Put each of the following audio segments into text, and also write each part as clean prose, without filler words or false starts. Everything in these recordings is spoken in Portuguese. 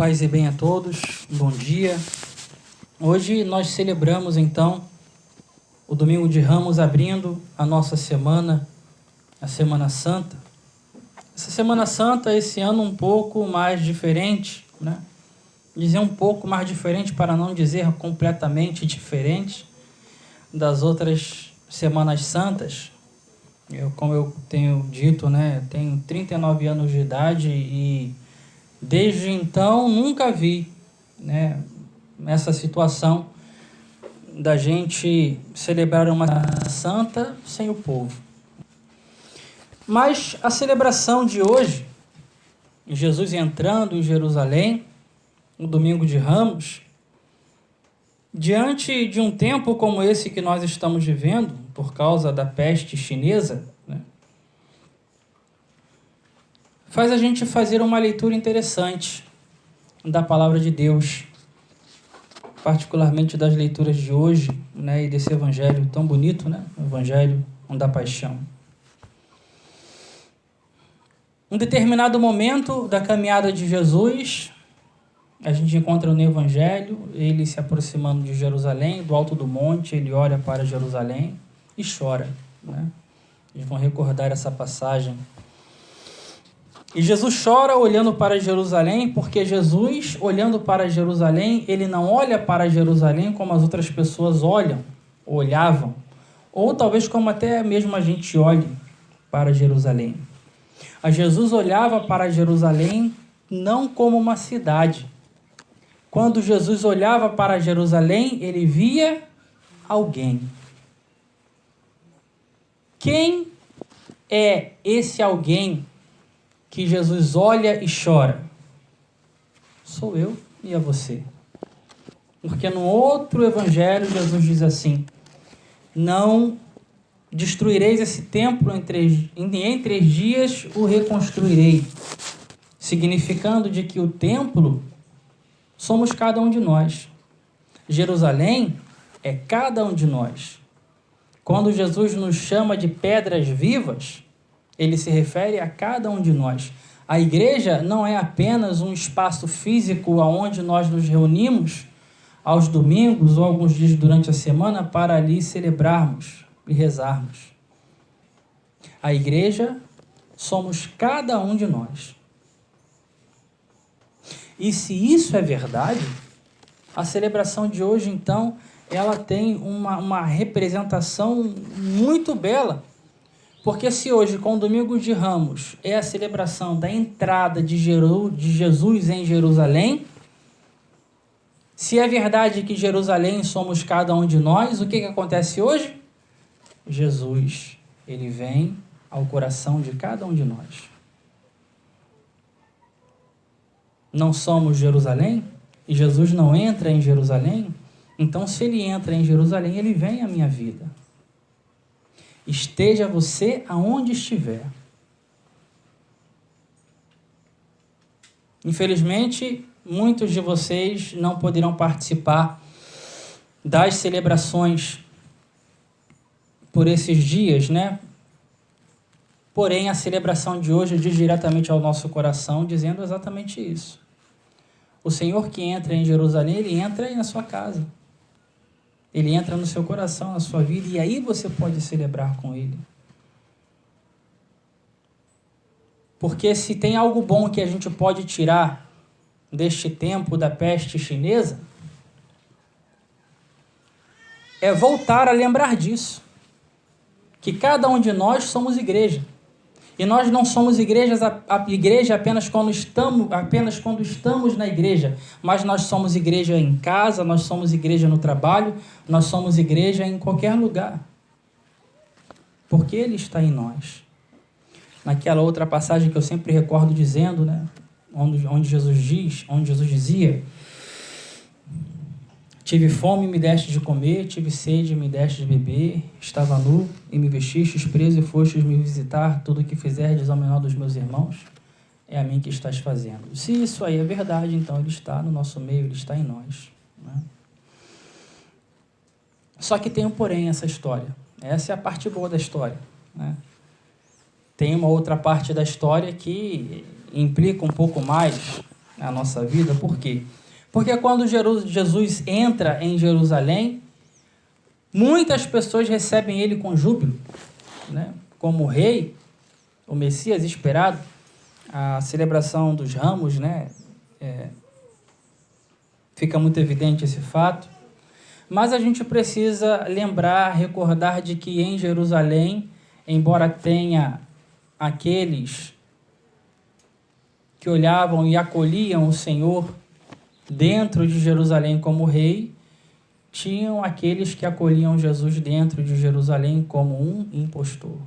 Paz e bem a todos, bom dia. Hoje nós celebramos então o Domingo de Ramos, abrindo a nossa semana, a Semana Santa. Essa Semana Santa, esse ano um pouco mais diferente, né? Dizer um pouco mais diferente para não dizer completamente diferente das outras Semanas Santas. Como eu tenho dito, né, tenho 39 anos de idade e desde então nunca vi, né, essa situação da gente celebrar uma santa sem o povo. Mas a celebração de hoje, Jesus entrando em Jerusalém, no Domingo de Ramos, diante de um tempo como esse que nós estamos vivendo, por causa da peste chinesa, né, faz a gente fazer uma leitura interessante da Palavra de Deus, particularmente das leituras de hoje, né, e desse Evangelho tão bonito, né, o Evangelho da Paixão. Um determinado momento da caminhada de Jesus, a gente encontra no Evangelho, ele se aproximando de Jerusalém, do alto do monte, ele olha para Jerusalém e chora, né? Eles vão recordar essa passagem. E Jesus chora olhando para Jerusalém, porque Jesus, olhando para Jerusalém, ele não olha para Jerusalém como as outras pessoas olhavam, ou talvez como até mesmo a gente olhe para Jerusalém. A Jesus olhava para Jerusalém não como uma cidade. Quando Jesus olhava para Jerusalém, ele via alguém. Quem é esse alguém que Jesus olha e chora? Sou eu e é você. Porque no outro evangelho Jesus diz assim: não destruireis esse templo, em 3 dias o reconstruirei. Significando de que o templo somos cada um de nós. Jerusalém é cada um de nós. Quando Jesus nos chama de pedras vivas, ele se refere a cada um de nós. A igreja não é apenas um espaço físico onde nós nos reunimos aos domingos ou alguns dias durante a semana para ali celebrarmos e rezarmos. A igreja somos cada um de nós. E se isso é verdade, a celebração de hoje, então, ela tem uma representação muito bela. Porque se hoje, com o Domingo de Ramos, é a celebração da entrada de Jesus em Jerusalém, se é verdade que Jerusalém somos cada um de nós, o que acontece hoje? Jesus, ele vem ao coração de cada um de nós. Não somos Jerusalém? E Jesus não entra em Jerusalém? Então, se ele entra em Jerusalém, ele vem à minha vida. Esteja você aonde estiver. Infelizmente, muitos de vocês não poderão participar das celebrações por esses dias, né? Porém, a celebração de hoje diz diretamente ao nosso coração, dizendo exatamente isso. O Senhor que entra em Jerusalém, ele entra aí na sua casa. Ele entra no seu coração, na sua vida, e aí você pode celebrar com ele. Porque se tem algo bom que a gente pode tirar deste tempo da peste chinesa, é voltar a lembrar disso. Que cada um de nós somos igreja. E nós não somos igreja apenas quando estamos na igreja, mas nós somos igreja em casa, nós somos igreja no trabalho, nós somos igreja em qualquer lugar. Porque ele está em nós. Naquela outra passagem que eu sempre recordo dizendo, né, onde Jesus dizia: tive fome e me deste de comer, tive sede e me deste de beber, estava nu e me vestistes, preso e fostes me visitar, tudo o que fizerdes ao menor dos meus irmãos, é a mim que estás fazendo. Se isso aí é verdade, então ele está no nosso meio, ele está em nós, né? Só que tem um porém essa história. Essa é a parte boa da história, né? Tem uma outra parte da história que implica um pouco mais a nossa vida. Por quê? Porque quando Jesus entra em Jerusalém, muitas pessoas recebem ele com júbilo, né? Como rei, o Messias esperado. A celebração dos ramos, né? Fica muito evidente esse fato. Mas a gente precisa lembrar, recordar de que em Jerusalém, embora tenha aqueles que olhavam e acolhiam o Senhor dentro de Jerusalém como rei, tinham aqueles que acolhiam Jesus dentro de Jerusalém como um impostor.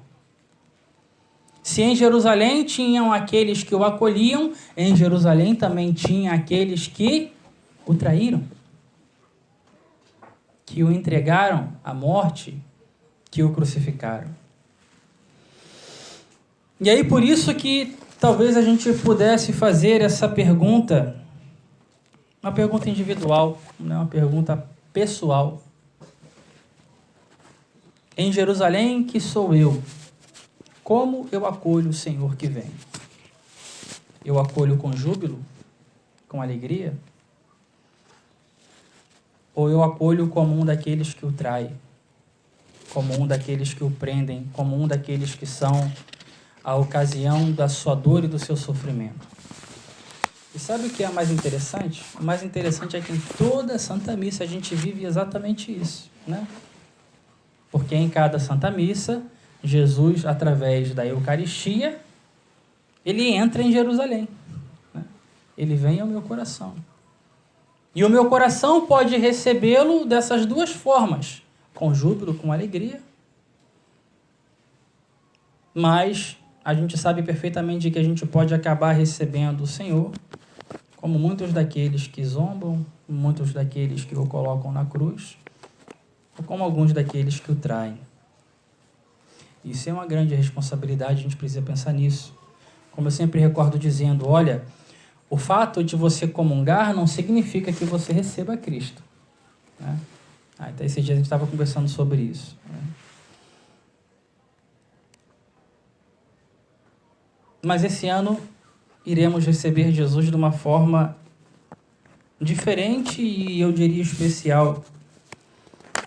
Se em Jerusalém tinham aqueles que o acolhiam, em Jerusalém também tinha aqueles que o traíram, que o entregaram à morte, que o crucificaram. E aí por isso que talvez a gente pudesse fazer essa pergunta, uma pergunta individual, né? Uma pergunta pessoal. Em Jerusalém que sou eu, como eu acolho o Senhor que vem? Eu acolho com júbilo, com alegria? Ou eu acolho como um daqueles que o trai, como um daqueles que o prendem, como um daqueles que são a ocasião da sua dor e do seu sofrimento? E sabe o que é mais interessante? O mais interessante é que em toda Santa Missa a gente vive exatamente isso, né? Porque em cada Santa Missa, Jesus, através da Eucaristia, ele entra em Jerusalém, né? Ele vem ao meu coração. E o meu coração pode recebê-lo dessas duas formas, com júbilo, com alegria. Mas a gente sabe perfeitamente que a gente pode acabar recebendo o Senhor como muitos daqueles que zombam, muitos daqueles que o colocam na cruz, ou como alguns daqueles que o traem. Isso é uma grande responsabilidade, a gente precisa pensar nisso. Como eu sempre recordo dizendo, olha, o fato de você comungar não significa que você receba Cristo, né? Até esses dias a gente estava conversando sobre isso, né? Mas esse ano iremos receber Jesus de uma forma diferente e eu diria especial,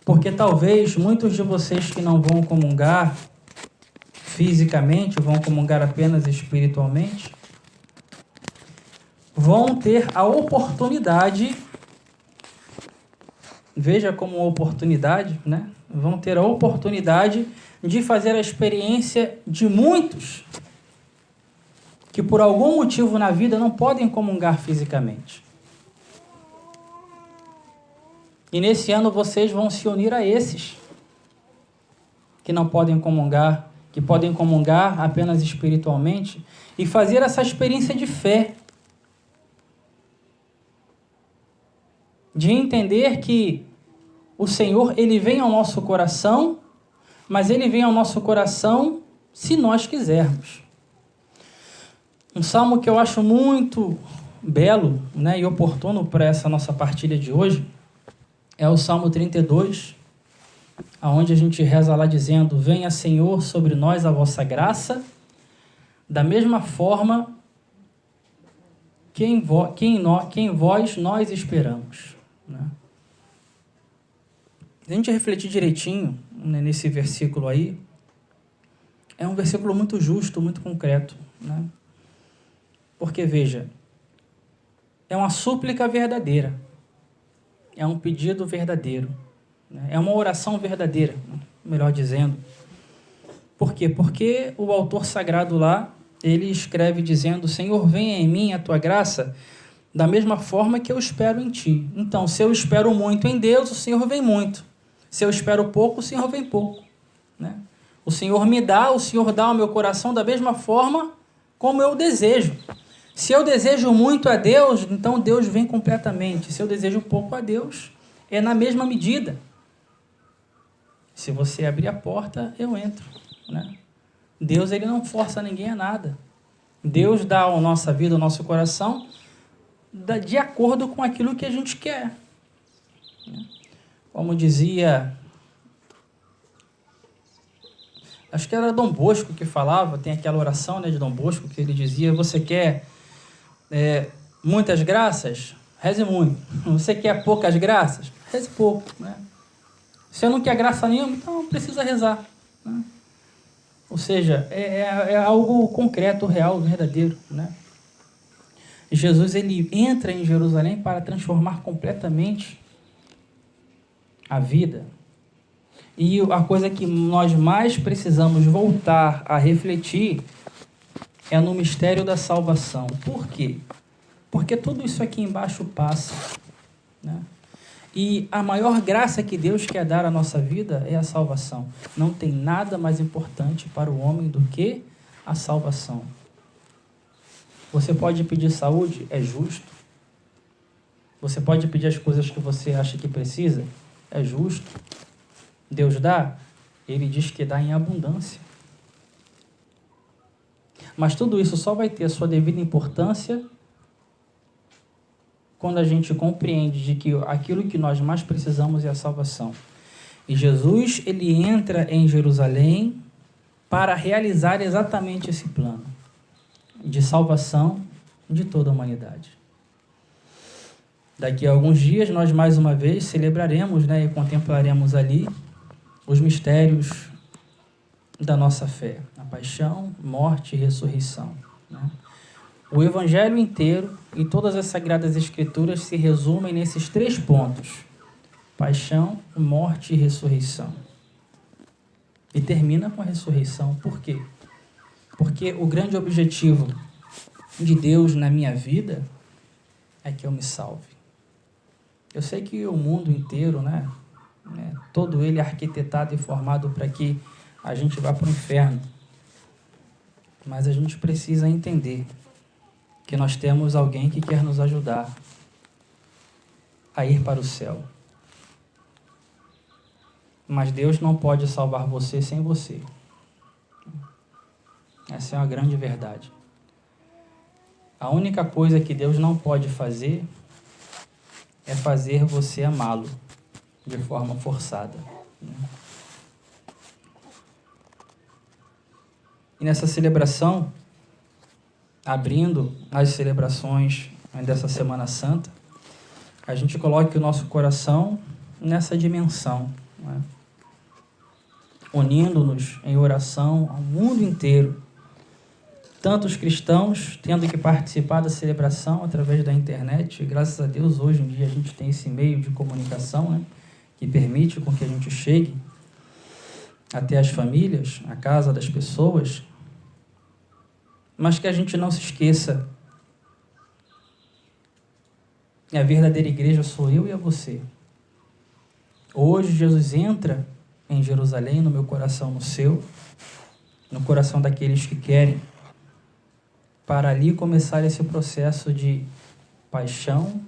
porque talvez muitos de vocês que não vão comungar fisicamente, vão comungar apenas espiritualmente, vão ter a oportunidade, veja como uma oportunidade, né? Vão ter a oportunidade de fazer a experiência de muitos que por algum motivo na vida não podem comungar fisicamente. E nesse ano vocês vão se unir a esses que não podem comungar, que podem comungar apenas espiritualmente e fazer essa experiência de fé, de entender que o Senhor, ele vem ao nosso coração, mas ele vem ao nosso coração se nós quisermos. Um salmo que eu acho muito belo, né, e oportuno para essa nossa partilha de hoje é o Salmo 32, onde a gente reza lá dizendo: venha, Senhor, sobre nós a vossa graça, da mesma forma que em vós nós esperamos, né? Se a gente refletir direitinho, né, nesse versículo aí, é um versículo muito justo, muito concreto, né? Porque, veja, é uma súplica verdadeira, é um pedido verdadeiro, né? É uma oração verdadeira, melhor dizendo. Por quê? Porque o autor sagrado lá, ele escreve dizendo: Senhor, venha em mim a tua graça, da mesma forma que eu espero em ti. Então, se eu espero muito em Deus, o Senhor vem muito. Se eu espero pouco, o Senhor vem pouco, né? O Senhor me dá, o Senhor dá ao meu coração da mesma forma como eu desejo. Se eu desejo muito a Deus, então Deus vem completamente. Se eu desejo pouco a Deus, é na mesma medida. Se você abrir a porta, eu entro, né? Deus, ele não força ninguém a nada. Deus dá a nossa vida, ao nosso coração, de acordo com aquilo que a gente quer. Como dizia, acho que era Dom Bosco que falava, tem aquela oração, né, de Dom Bosco, que ele dizia: você quer muitas graças? Reze muito. Você quer poucas graças? Reze pouco, né? Se você não quer graça nenhuma, então precisa rezar, né? Ou seja, é algo concreto, real, verdadeiro, né? Jesus, ele entra em Jerusalém para transformar completamente a vida. E a coisa que nós mais precisamos voltar a refletir é no mistério da salvação. Por quê? Porque tudo isso aqui embaixo passa, né? E a maior graça que Deus quer dar à nossa vida é a salvação. Não tem nada mais importante para o homem do que a salvação. Você pode pedir saúde? É justo. Você pode pedir as coisas que você acha que precisa? É justo. Deus dá? Ele diz que dá em abundância. Mas tudo isso só vai ter a sua devida importância quando a gente compreende de que aquilo que nós mais precisamos é a salvação. E Jesus, ele entra em Jerusalém para realizar exatamente esse plano de salvação de toda a humanidade. Daqui a alguns dias, nós mais uma vez celebraremos, né, e contemplaremos ali os mistérios da nossa fé, a paixão, morte e ressurreição, né? O Evangelho inteiro e todas as Sagradas Escrituras se resumem nesses 3 pontos: paixão, morte e ressurreição. E termina com a ressurreição. Por quê? Porque o grande objetivo de Deus na minha vida é que eu me salve. Eu sei que o mundo inteiro, né, todo ele é arquitetado e formado para que a gente vá para o inferno. Mas a gente precisa entender que nós temos alguém que quer nos ajudar a ir para o céu. Mas Deus não pode salvar você sem você. Essa é uma grande verdade. A única coisa que Deus não pode fazer é fazer você amá-lo de forma forçada. E nessa celebração, abrindo as celebrações dessa Semana Santa, a gente coloque o nosso coração nessa dimensão, né? Unindo-nos em oração ao mundo inteiro, tantos cristãos tendo que participar da celebração através da internet. E graças a Deus, hoje em dia a gente tem esse meio de comunicação, né, que permite com que a gente chegue até as famílias, a casa das pessoas, mas que a gente não se esqueça: a verdadeira igreja sou eu e é você. Hoje Jesus entra em Jerusalém, no meu coração, no seu, no coração daqueles que querem, para ali começar esse processo de paixão,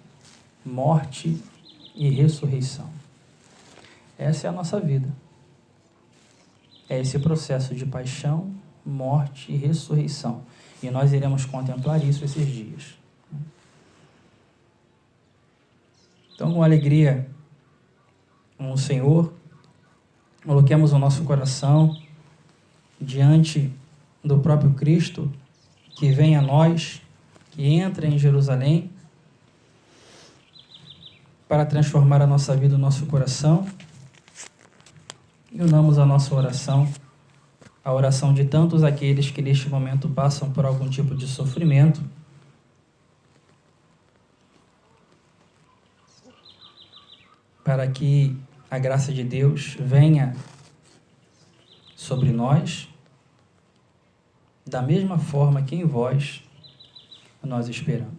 morte e ressurreição. Essa é a nossa vida. É esse processo de paixão, morte e ressurreição. E nós iremos contemplar isso esses dias. Então, com alegria com o Senhor, coloquemos o nosso coração diante do próprio Cristo, que vem a nós, que entra em Jerusalém para transformar a nossa vida, o nosso coração, e unamos a nossa oração, a oração de tantos aqueles que neste momento passam por algum tipo de sofrimento, para que a graça de Deus venha sobre nós, da mesma forma que em vós nós esperamos.